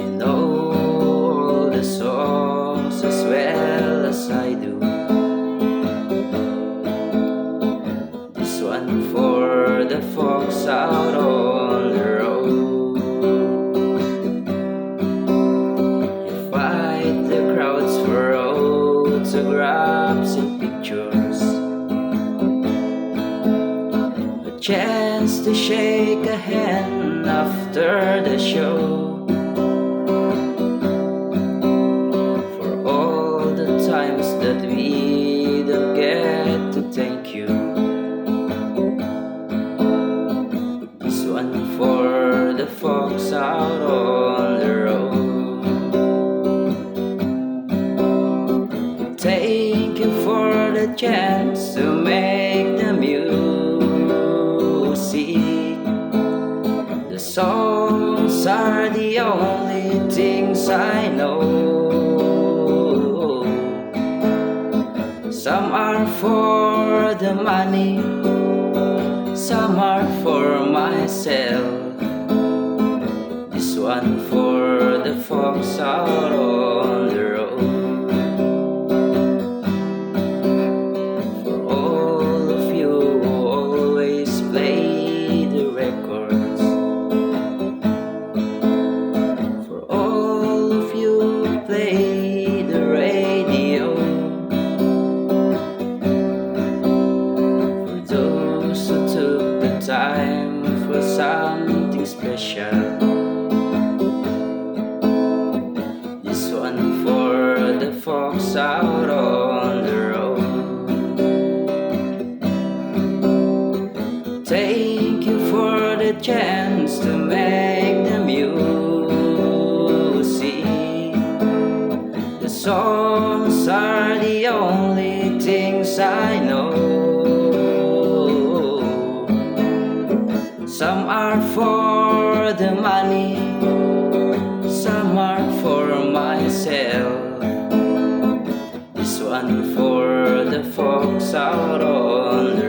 You know all the songs as well as I do. This one for the folks out on the road. You fight the crowds for autographs and pictures, a chance to shake a hand after the show. For all the times that we don't get to thank you. This one for the folks out on the road. Thank you for the chance to make the music. The songs are the only things I know. Some are for the money, some are for myself. This one for the folks out on the road. For all of you who always play the records, for all of you who play the radio, for those who took the time for something special. This one for the folks out on the road. Thank you for the chance to make the music. The songs are the only things I know. Some are for the money, some are for myself. This one for the folks out on the